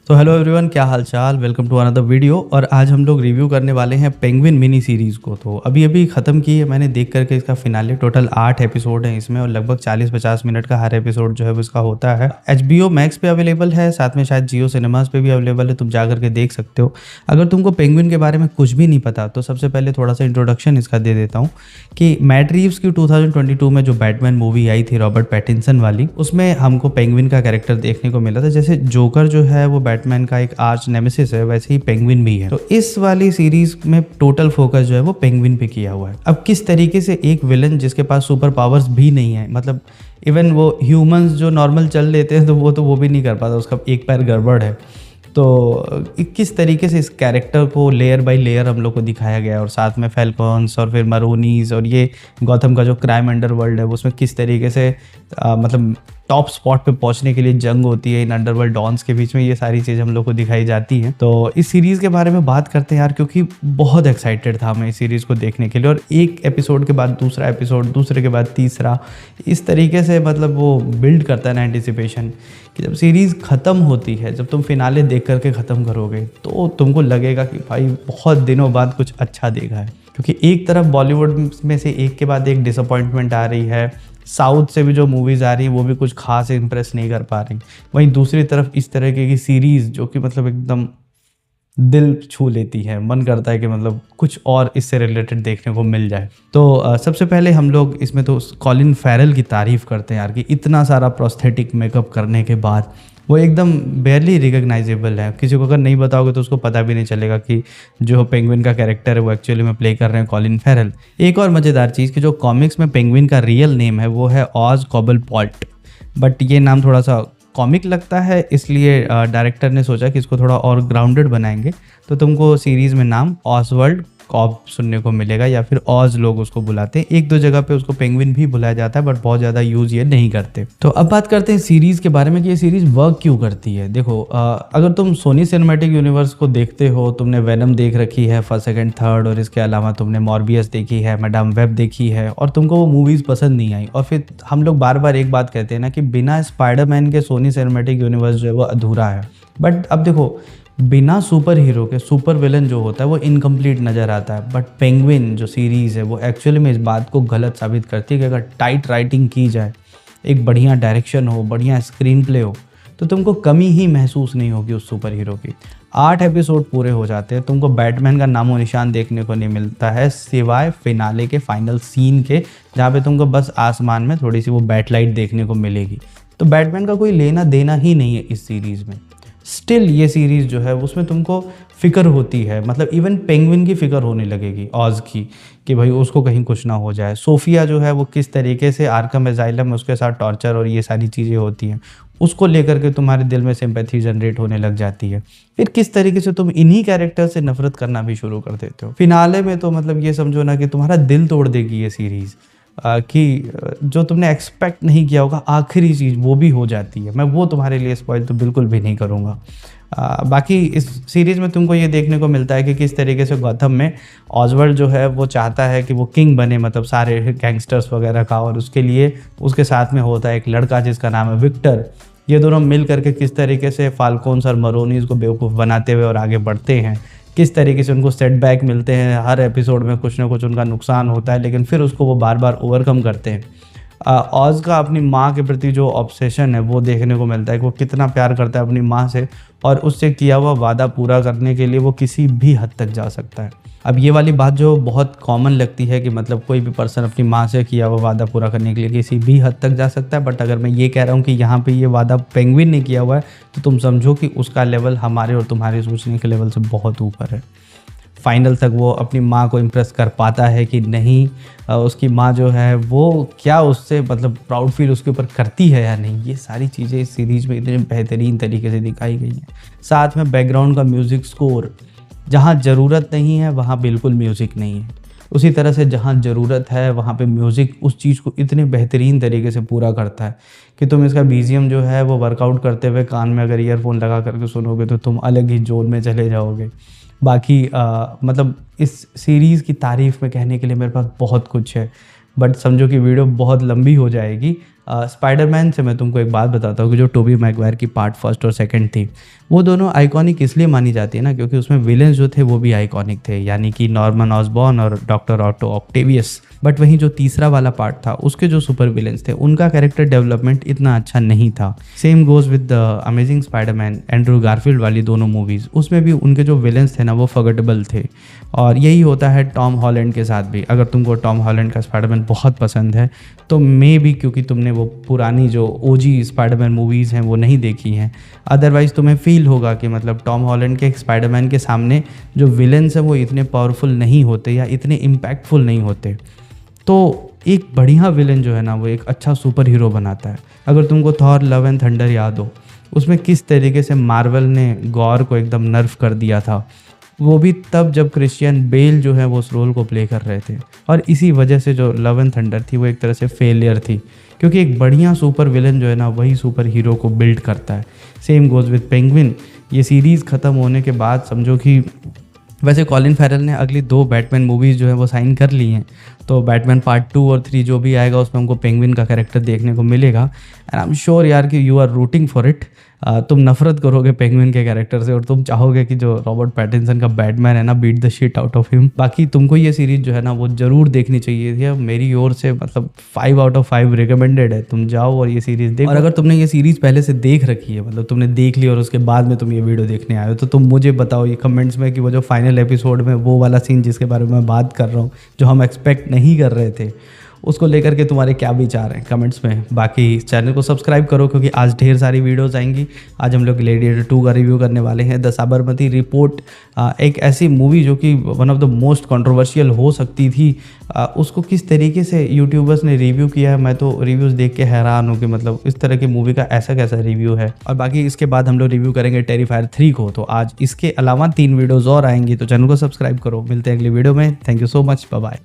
तो hello everyone, क्या हाल चाल। Welcome to another video. और आज हम लोग रिव्यू करने वाले हैं पेंगुइन मिनी सीरीज़ को। तो अभी अभी ख़त्म की है मैंने देख करके इसका फिनाले। टोटल 8 एपिसोड हैं इसमें और लगभग 40-50 मिनट का हर एपिसोड जो है वो इसका होता है। HBO मैक्स पे अवेलेबल है, साथ में शायद जियो सिनेमाज पे भी अवेलेबल है, तुम जा करके देख सकते हो। अगर तुमको पेंगुइन के बारे में कुछ भी नहीं पता तो सबसे पहले थोड़ा सा इंट्रोडक्शन इसका दे देता हूँ कि मैट रीव्स की 2022 में जो बैटमैन मूवी आई थी रॉबर्ट पैटिंसन वाली, उसमें हमको पेंगुइन का कैरेक्टर देखने को मिला था। जैसे जोकर जो है वो बैटमैन का एक आर्च नेमेसिस है, वैसे ही पेंगुइन भी है। तो इस वाली सीरीज में टोटल फोकस जो है वो पेंगुइन पे किया हुआ है। अब किस तरीके से एक विलन जिसके पास सुपर पावर्स भी नहीं है, मतलब इवन वो ह्यूमंस जो नॉर्मल चल लेते हैं तो वो भी नहीं कर पाता, उसका एक पैर गड़बड़ है। तो किस तरीके से इस कैरेक्टर को लेयर बाय लेयर हम लोग को दिखाया गया है, और साथ में फैल्कॉन्स और फिर मरोनीज और ये गौथम का जो क्राइम अंडरवर्ल्ड है उसमें किस तरीके से मतलब टॉप स्पॉट पे पहुंचने के लिए जंग होती है इन अंडरवर्ल्ड डॉन्स के बीच में, ये सारी चीज़ हम लोग को दिखाई जाती हैं। तो इस सीरीज़ के बारे में बात करते हैं यार, क्योंकि बहुत एक्साइटेड था मैं इस सीरीज़ को देखने के लिए। और एक एपिसोड के बाद दूसरा एपिसोड, दूसरे के बाद तीसरा, इस तरीके से मतलब वो बिल्ड करता है ना एंटिसिपेशन कि जब सीरीज़ ख़त्म होती है, जब तुम फिनाले देख करके ख़त्म करोगे तो तुमको लगेगा कि भाई बहुत दिनों बाद कुछ अच्छा देखा है। क्योंकि एक तरफ बॉलीवुड में से एक के बाद एक डिसअपॉइंटमेंट आ रही है, साउथ से भी जो मूवीज़ आ रही हैं वो भी कुछ खास इंप्रेस नहीं कर पा रही। वहीं दूसरी तरफ इस तरह की सीरीज़ जो कि मतलब एकदम दिल छू लेती है, मन करता है कि मतलब कुछ और इससे रिलेटेड देखने को मिल जाए। तो सबसे पहले हम लोग इसमें तो कॉलिन फैरल की तारीफ़ करते हैं यार कि इतना सारा प्रोस्थेटिक मेकअप करने के बाद वो एकदम बेयरली रिकग्नाइजेबल है। किसी को अगर नहीं बताओगे तो उसको पता भी नहीं चलेगा कि जो पेंगुइन का कैरेक्टर है वो एक्चुअली में प्ले कर रहे हैं कॉलिन फैरल। एक और मज़ेदार चीज़ कि जो कॉमिक्स में पेंगुइन का रियल नेम है वो है ऑज कॉबलपॉल्ट, बट ये नाम थोड़ा सा कॉमिक लगता है, इसलिए डायरेक्टर ने सोचा कि इसको थोड़ा और ग्राउंडेड बनाएंगे। तो तुमको सीरीज़ में नाम ऑसवर्ल्ड कॉब सुनने को मिलेगा, या फिर ऑज लोग उसको बुलाते हैं। एक दो जगह पे उसको पेंगुइन भी बुलाया जाता है, बट बहुत ज़्यादा यूज़ ये नहीं करते। तो अब बात करते हैं सीरीज़ के बारे में कि ये सीरीज़ वर्क क्यों करती है। देखो अगर तुम सोनी सिनेमैटिक यूनिवर्स को देखते हो, तुमने वेनम देख रखी है फर्स्ट सेकंड थर्ड, और इसके अलावा तुमने मॉर्बियस देखी है, मैडम वेब देखी है, और तुमको वो मूवीज़ पसंद नहीं आई, और फिर हम लोग बार बार एक बात कहते हैं ना कि बिना स्पाइडरमैन के सोनी सिनेमैटिक यूनिवर्स जो है वो अधूरा है। बट अब देखो, बिना सुपर हीरो के सुपर विलन जो होता है वो इनकम्प्लीट नज़र आता है। बट पेंगुइन जो सीरीज़ है वो एक्चुअली में इस बात को गलत साबित करती है कि अगर टाइट राइटिंग की जाए, एक बढ़िया डायरेक्शन हो, बढ़िया स्क्रीन प्ले हो, तो तुमको कमी ही महसूस नहीं होगी उस सुपर हीरो की। 8 एपिसोड पूरे हो जाते हैं, तुमको बैटमैन का नामो निशान देखने को नहीं मिलता है सिवाय फिनाले के फाइनल सीन के, जहाँ पे तुमको बस आसमान में थोड़ी सी वो बैटलाइट देखने को मिलेगी। तो बैटमैन का कोई लेना देना ही नहीं है इस सीरीज़ में। स्टिल ये सीरीज़ जो है उसमें तुमको फ़िक्र होती है, मतलब इवन पेंगुइन की फ़िक्र होने लगेगी ऑज की, कि भाई उसको कहीं कुछ ना हो जाए। सोफिया जो है वो किस तरीके से आर्कम एजाइलम में उसके साथ टॉर्चर और ये सारी चीज़ें होती हैं, उसको लेकर के तुम्हारे दिल में सिंपैथी जनरेट होने लग जाती है। फिर किस तरीके से तुम इन्हीं कैरेक्टर से नफरत करना भी शुरू कर देते हो। फिनाले में तो मतलब ये समझो ना कि तुम्हारा दिल तोड़ देगी ये सीरीज़, कि जो तुमने एक्सपेक्ट नहीं किया होगा आखिरी चीज़ वो भी हो जाती है। मैं वो तुम्हारे लिए स्पॉइल तो बिल्कुल भी नहीं करूँगा। बाकी इस सीरीज़ में तुमको ये देखने को मिलता है कि किस तरीके से गौथम में ऑजवर्ल्ड जो है वो चाहता है कि वो किंग बने, मतलब सारे गैंगस्टर्स वगैरह का, और उसके लिए उसके साथ में होता है एक लड़का जिसका नाम है विक्टर। ये दोनों मिल करके किस तरीके से फाल्कोन्स और मरोनीज को बेवकूफ़ बनाते हुए और आगे बढ़ते हैं, किस तरीके से उनको सेटबैक मिलते हैं, हर एपिसोड में कुछ ना कुछ उनका नुकसान होता है, लेकिन फिर उसको वो बार बार ओवरकम करते हैं। ऑज का अपनी माँ के प्रति जो ऑब्सेशन है वो देखने को मिलता है कि वो कितना प्यार करता है अपनी माँ से, और उससे किया हुआ वादा पूरा करने के लिए वो किसी भी हद तक जा सकता है। अब ये वाली बात जो बहुत कॉमन लगती है कि मतलब कोई भी पर्सन अपनी माँ से किया हुआ वादा पूरा करने के लिए किसी भी हद तक जा सकता है, बट अगर मैं ये कह रहा हूँ कि यहाँ पे ये वादा पेंगुइन ने किया हुआ है तो तुम समझो कि उसका लेवल हमारे और तुम्हारे सोचने के लेवल से बहुत ऊपर है। फाइनल तक वो अपनी माँ को इम्प्रेस कर पाता है कि नहीं, उसकी माँ जो है वो क्या उससे मतलब प्राउड फील उसके ऊपर करती है या नहीं, ये सारी चीज़ें इस सीरीज़ में इतने बेहतरीन तरीके से दिखाई गई हैं। साथ में बैकग्राउंड का म्यूज़िक स्कोर, जहाँ ज़रूरत नहीं है वहाँ बिल्कुल म्यूज़िक नहीं है, उसी तरह से जहाँ ज़रूरत है वहाँ पे म्यूज़िक उस चीज़ को इतने बेहतरीन तरीके से पूरा करता है कि तुम इसका BGM जो है वो वर्कआउट करते हुए कान में अगर ईयरफोन लगा करके सुनोगे तो तुम अलग ही जोन में चले जाओगे। बाकी मतलब इस सीरीज़ की तारीफ़ में कहने के लिए मेरे पास बहुत कुछ है, बट समझो कि वीडियो बहुत लंबी हो जाएगी। स्पाइडरमैन से मैं तुमको एक बात बताता हूँ कि जो टोबी मैगवायर की पार्ट फर्स्ट और सेकंड थी, वो दोनों आइकॉनिक इसलिए मानी जाती है ना, क्योंकि उसमें विलेंस जो थे वो भी आइकॉनिक थे, यानी कि नॉर्मन ऑसबॉर्न और डॉक्टर ऑटो ऑक्टेवियस। बट वहीं जो तीसरा वाला पार्ट था, उसके जो सुपर विलेंस थे, उनका कैरेक्टर डेवलपमेंट इतना अच्छा नहीं था। Same goes with the amazing Spiderman, Andrew Garfield वाली दोनों मूवीज़, उसमें भी उनके जो विलेंस थे ना वो फॉरगेटेबल थे। और यही होता है टॉम हॉलैंड के साथ भी। अगर तुमको टॉम हॉलैंड का स्पाइडरमैन बहुत पसंद है तो मे बी क्योंकि तुमने वो पुरानी जो ओजी स्पाइडरमैन मूवीज़ हैं वो नहीं देखी हैं, अदरवाइज़ तुम्हें फील होगा कि मतलब टॉम हॉलैंड के स्पाइडरमैन के सामने जो विलेंस हैं वो इतने पावरफुल नहीं होते या इतने इम्पैक्टफुल नहीं होते। तो एक बढ़िया विलेन जो है ना वो एक अच्छा सुपर हीरो बनाता है। अगर तुमको थॉर लव एंड थंडर याद हो, उसमें किस तरीके से मार्वल ने गॉर को एकदम नर्फ कर दिया था, वो भी तब जब क्रिश्चियन बेल जो है वो उस रोल को प्ले कर रहे थे। और इसी वजह से जो लव एंड थंडर थी वो एक तरह से फेलियर थी, क्योंकि एक बढ़िया सुपर विलन जो है ना वही सुपर हीरो को बिल्ड करता है। Same goes with penguin. ये सीरीज़ ख़त्म होने के बाद समझो कि वैसे कॉलिन फैरल ने अगली 2 बैटमैन मूवीज़ जो है वो साइन कर ली हैं, तो बैटमैन पार्ट 2 और 3 जो भी आएगा उसमें हमको पेंगुइन का कैरेक्टर देखने को मिलेगा। एंड आई एम श्योर यार कि you are rooting for it. तुम नफरत करोगे पेंगुइन के कैरेक्टर से और तुम चाहोगे कि जो रॉबर्ट पैटिंसन का बैटमैन है ना, beat the shit out of him. बाकी तुमको ये सीरीज़ जो है ना वो ज़रूर देखनी चाहिए थी। मेरी ओर से मतलब 5 आउट ऑफ 5 रिकमेंडेड है, तुम जाओ और ये सीरीज़ देखो। और अगर तुमने ये सीरीज़ पहले से देख रखी है, मतलब तुमने देख ली और उसके बाद में तुम ये वीडियो देखने आए हो, तो तुम मुझे बताओ ये कमेंट्स में कि वो जो फाइनल एपिसोड में वो वाला सीन जिसके बारे में मैं बात कर रहा हूँ, जो हम एक्सपेक्ट नहीं कर रहे थे, उसको लेकर के तुम्हारे क्या विचार हैं कमेंट्स में। बाकी चैनल को सब्सक्राइब करो क्योंकि आज ढेर सारी वीडियोस आएंगी। आज हम लोग ग्लैडिएटर 2 का रिव्यू करने वाले हैं। द साबरमती रिपोर्ट, एक ऐसी मूवी जो कि one of the most controversial हो सकती थी, उसको किस तरीके से यूट्यूबर्स ने रिव्यू किया है, मैं तो रिव्यूज़ देख के हैरान हूँ कि मतलब इस तरह की मूवी का ऐसा कैसा रिव्यू है। और बाकी इसके बाद हम लोग रिव्यू करेंगे टेरिफायर 3 को। तो आज इसके अलावा 3 वीडियोज़ और आएंगी, तो चैनल को सब्सक्राइब करो। मिलते हैं अगली वीडियो में। Thank you so much, bye bye.